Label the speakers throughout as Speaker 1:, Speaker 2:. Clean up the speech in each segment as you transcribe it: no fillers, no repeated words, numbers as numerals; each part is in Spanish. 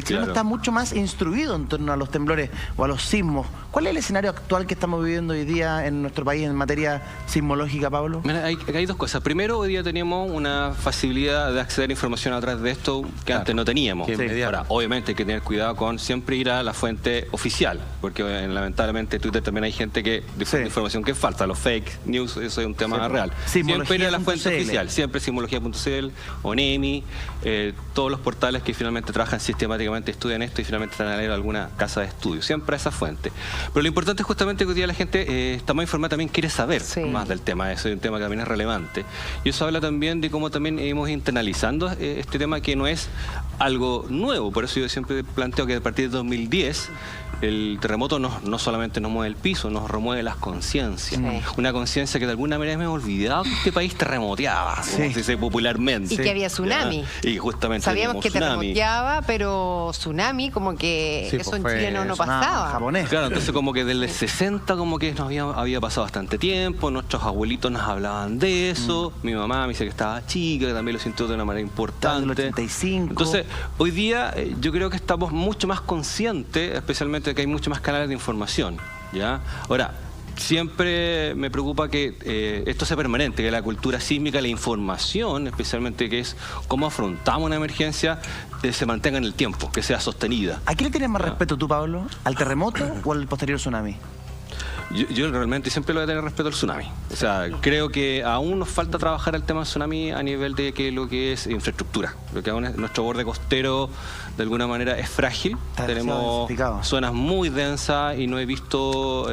Speaker 1: el chileno está mucho más instruido en torno a los temblores o a los sismos. ¿Cuál es el escenario actual que estamos viviendo hoy día en nuestro país en materia sismológica, Pablo?
Speaker 2: Mira, hay dos cosas. Primero, hoy día tenemos una facilidad de acceder a información a través de esto que antes no teníamos. Ahora, obviamente hay que tener cuidado con siempre ir a la fuente oficial, porque lamentablemente en Twitter también hay gente que difunde información que es falsa, los fake news, eso es un tema real. Siempre ir a la fuente oficial, siempre simología.cl, ONEMI, todos los portales que finalmente trabajan sistemáticamente, estudian esto y finalmente están a leer alguna casa de estudio, siempre a esa fuente. Pero lo importante es justamente que hoy día la gente está más informada, también quiere saber más del tema, eso es un tema que también es relevante. Y eso habla también de cómo también hemos internalizando este tema que no es algo nuevo, por eso yo siempre planteo que a partir de 2010 el terremoto no solamente nos mueve el piso, nos remueve las conciencias. Una conciencia que de alguna manera me he olvidado que este país terremoteaba, como se dice popularmente.
Speaker 3: Y que había tsunami.
Speaker 2: Y justamente
Speaker 3: sabíamos que terremoteaba, pero tsunami como que eso en Chile no pasaba.
Speaker 1: Japonés.
Speaker 2: Claro, entonces como que desde el 60 como que nos había pasado bastante tiempo, nuestros abuelitos nos hablaban de eso, mi mamá me dice que estaba chica, que también lo sintió de una manera importante.
Speaker 1: Del 85.
Speaker 2: Entonces, hoy día yo creo que estamos mucho más conscientes, especialmente que hay mucho más canales de información, ¿ya? Ahora, siempre me preocupa que esto sea permanente, que la cultura sísmica, la información, especialmente que es cómo afrontamos una emergencia, se mantenga en el tiempo, que sea sostenida.
Speaker 1: ¿A quién le tienes más respeto tú, Pablo? ¿Al terremoto o al posterior tsunami?
Speaker 2: Yo realmente siempre lo voy a tener respeto al tsunami. O sea, creo que aún nos falta trabajar el tema del tsunami a nivel de lo que es infraestructura. Lo que aún es, nuestro borde costero de alguna manera es frágil. Tenemos zonas muy densas y no he visto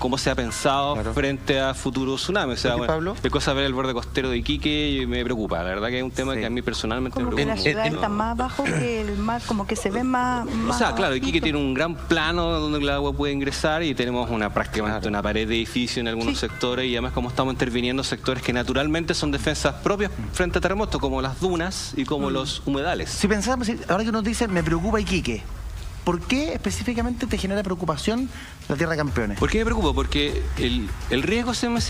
Speaker 2: cómo se ha pensado frente a futuro tsunami. O sea, bueno, de cosa ver el borde costero de Iquique me preocupa. La verdad que es un tema que a mí personalmente me preocupa.
Speaker 4: Como que la ciudad está más abajo que el mar, como que se ve más
Speaker 2: o sea, claro, Iquique tiene un gran plano donde el agua puede ingresar y tenemos prácticamente una pared de edificio en algunos sectores y además como estamos interviniendo sectores que naturalmente son defensas propias frente a terremotos, como las dunas y como los humedales.
Speaker 1: Si pensamos, ahora que nos dicen, me preocupa Iquique, ¿por qué específicamente te genera preocupación la Tierra de Campeones?
Speaker 2: ¿Por qué me preocupa? Porque el riesgo siempre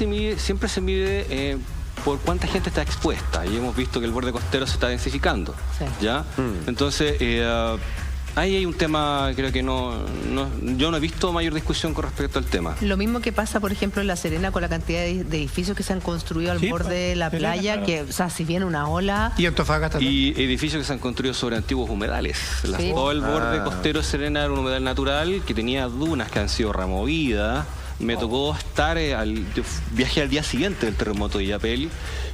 Speaker 2: se mide por cuánta gente está expuesta y hemos visto que el borde costero se está densificando. ¿Ya? Entonces, ahí hay un tema, creo que yo no he visto mayor discusión con respecto al tema.
Speaker 4: Lo mismo que pasa, por ejemplo, en La Serena con la cantidad de edificios que se han construido al borde de la playa, que, o sea, si viene una ola...
Speaker 5: Y Antofagasta también.
Speaker 2: Y edificios que se han construido sobre antiguos humedales. Todo el borde costero de Serena era un humedal natural que tenía dunas que han sido removidas. Me tocó estar, yo viajé al día siguiente del terremoto de Illapel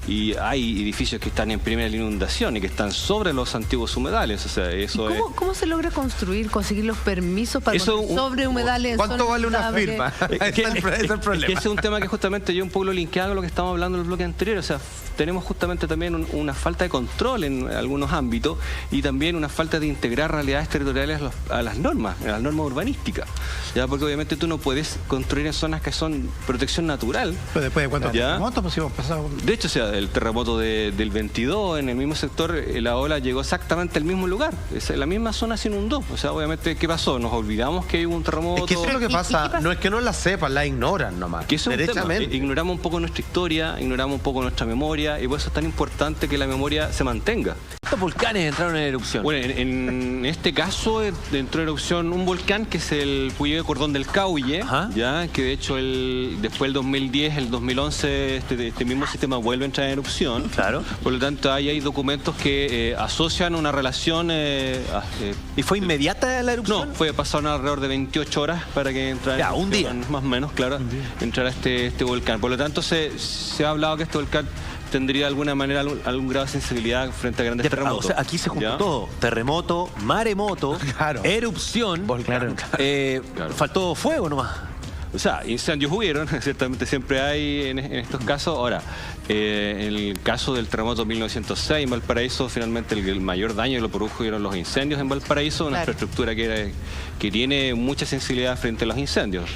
Speaker 2: y hay edificios que están en primera inundación y que están sobre los antiguos humedales. O sea, eso
Speaker 4: ¿Cómo se logra conseguir los permisos para sobre humedales?
Speaker 5: ¿Cuánto vale una firma? Ese es el problema.
Speaker 2: Ese es un tema que justamente yo un poco lo linkeado con lo que estábamos hablando en el bloque anterior. O sea, tenemos justamente también una falta de control en algunos ámbitos y también una falta de integrar realidades territoriales a las normas urbanísticas. ¿Ya? Porque obviamente tú no puedes construir en zonas que son protección natural.
Speaker 5: Pero después de cuántos terremotos pues hemos pasado.
Speaker 2: De hecho, o sea, el terremoto del 22, en el mismo sector, la ola llegó exactamente al mismo lugar. La misma zona se inundó. O sea, obviamente, ¿qué pasó? Nos olvidamos que hubo un terremoto.
Speaker 5: Es que eso es lo que pasa. No es que no la sepan, la ignoran nomás.
Speaker 2: Que eso es un tema. Ignoramos un poco nuestra historia, ignoramos un poco nuestra memoria y por eso es tan importante que la memoria se mantenga.
Speaker 6: ¿Cuántos volcanes entraron en erupción?
Speaker 2: Bueno, en este caso entró en erupción un volcán que es el Puyehue Cordón del Cauye, ya que de hecho después del 2010, el 2011, este mismo sistema vuelve a entrar en erupción.
Speaker 6: Claro.
Speaker 2: Por lo tanto, ahí hay documentos que asocian una relación...
Speaker 6: ¿Y fue inmediata la erupción?
Speaker 2: No, pasaron alrededor de 28 horas para que entrara...
Speaker 6: Ya, un día.
Speaker 2: Más o menos, claro, entrara este volcán. Por lo tanto, se ha hablado que este volcán tendría de alguna manera algún grado de sensibilidad frente a grandes terremotos.
Speaker 6: O sea, aquí se juntó todo. Terremoto, maremoto, erupción. Faltó fuego nomás.
Speaker 2: O sea, incendios hubieron, ciertamente siempre hay en estos casos. Ahora, en el caso del terremoto de 1906 en Valparaíso, finalmente el mayor daño lo produjeron los incendios en Valparaíso, una infraestructura que tiene mucha sensibilidad frente a los incendios.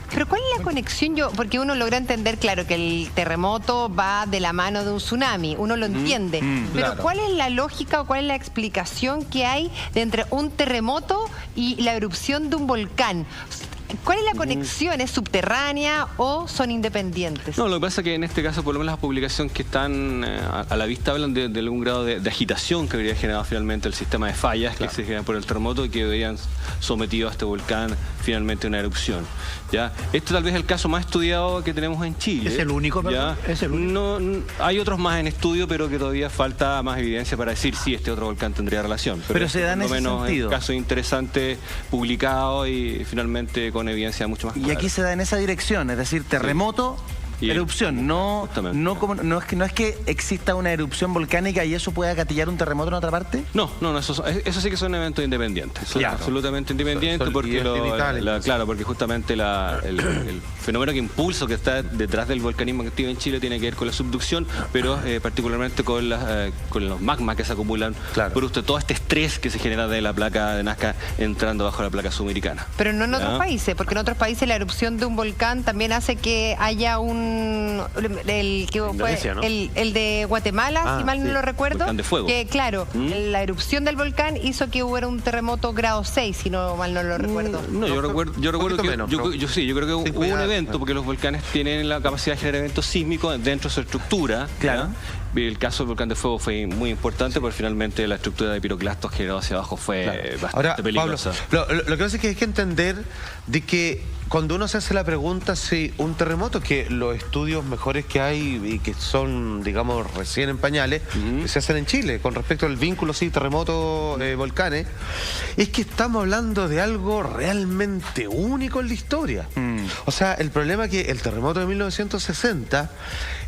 Speaker 3: Pero ¿cuál es la conexión? Porque uno logra entender, claro, que el terremoto va de la mano de un tsunami, uno lo entiende. Pero ¿cuál es la lógica o cuál es la explicación que hay de entre un terremoto y la erupción de un volcán? ¿Cuál es la conexión? ¿Es subterránea o son independientes?
Speaker 2: No, lo que pasa es que en este caso, por lo menos las publicaciones que están a la vista hablan de algún grado de agitación que habría generado finalmente el sistema de fallas que se generan por el terremoto y que habrían sometido a este volcán finalmente a una erupción. ¿Ya? Este tal vez es el caso más estudiado que tenemos en Chile.
Speaker 5: ¿Es el único?
Speaker 2: ¿Ya?
Speaker 5: ¿Es el único?
Speaker 2: No, hay otros más en estudio, pero que todavía falta más evidencia para decir si este otro volcán tendría relación.
Speaker 1: Pero se da en ese sentido.
Speaker 2: Es un caso interesante publicado y finalmente con evidencia mucho más clara.
Speaker 1: Y aquí se da en esa dirección, es decir, terremoto, erupción. No es que exista una erupción volcánica y eso pueda gatillar un terremoto en otra parte.
Speaker 2: No, eso sí que son eventos independientes. Son absolutamente independientes porque porque justamente el fenómeno que impulsa, que está detrás del volcanismo activo en Chile, tiene que ver con la subducción, pero particularmente con los magmas que se acumulan producto de todo este estrés que se genera de la placa de Nazca entrando bajo la placa sudamericana.
Speaker 3: Pero no en otros países, porque en otros países la erupción de un volcán también hace que haya el de Guatemala, si mal no lo recuerdo,
Speaker 2: volcán de fuego.
Speaker 3: Que claro, la erupción del volcán hizo que hubiera un terremoto grado 6, si no mal no lo recuerdo.
Speaker 2: No, yo recuerdo que yo creo que hubo un evento, porque los volcanes tienen la capacidad de generar eventos sísmicos dentro de su estructura.
Speaker 1: Claro.
Speaker 2: El caso del volcán de fuego fue muy importante porque finalmente la estructura de piroclastos generado hacia abajo fue bastante peligrosa.
Speaker 5: Pablo, lo que pasa es que hay que entender de que cuando uno se hace la pregunta si un terremoto, que los estudios mejores que hay y que son, digamos, recién en pañales, que se hacen en Chile, con respecto al vínculo, terremoto, volcanes, es que estamos hablando de algo realmente único en la historia. O sea, el problema es que el terremoto de 1960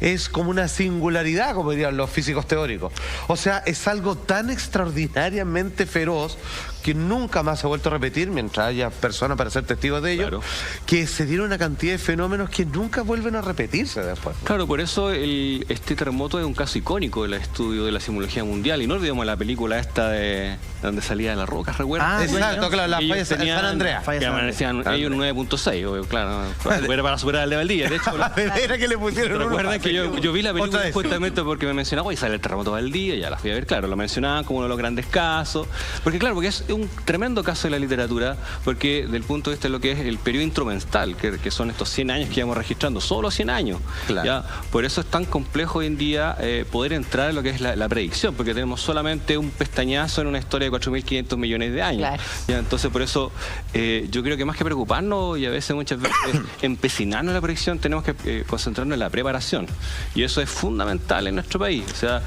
Speaker 5: es como una singularidad, como dirían los físicos teóricos. O sea, es algo tan extraordinariamente feroz que nunca más se ha vuelto a repetir, mientras haya personas para ser testigos de ello, que se dieron una cantidad de fenómenos que nunca vuelven a repetirse después.
Speaker 2: Claro, por eso este terremoto es un caso icónico del estudio de la sismología mundial. Y no olvidemos la película esta de donde salía la roca, ¿recuerdas?
Speaker 5: Exacto, claro, la falla de San Andreas.
Speaker 2: Que amanecían ellos 9.6, claro, era para superar el de Valdivia. De hecho,
Speaker 5: era que le pusieron.
Speaker 2: Recuerdan que yo vi la película justamente porque me mencionaba, y sale el terremoto de Valdivia, ya la fui a ver, claro, lo mencionaban como uno de los grandes casos. Porque es un tremendo caso de la literatura, porque del punto de vista de lo que es el periodo instrumental, que son estos 100 años que íbamos registrando, solo 100 años. ¿Ya? Por eso es tan complejo hoy en día poder entrar en lo que es la predicción, porque tenemos solamente un pestañazo en una historia de 4.500 millones de años. ¿Ya? Entonces, por eso yo creo que más que preocuparnos y a veces muchas veces empecinarnos en la predicción, tenemos que concentrarnos en la preparación. Y eso es fundamental en nuestro país. O sea,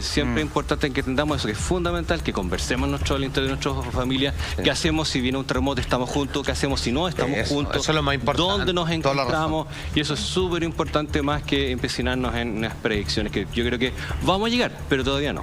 Speaker 2: siempre es importante que entendamos eso, que es fundamental, que conversemos al interior de nuestras familias, qué hacemos si viene un terremoto, estamos juntos, qué hacemos si no estamos juntos,
Speaker 5: eso es lo más importante,
Speaker 2: dónde nos encontramos, y eso es súper importante más que empecinarnos en unas predicciones que yo creo que vamos a llegar, pero todavía no.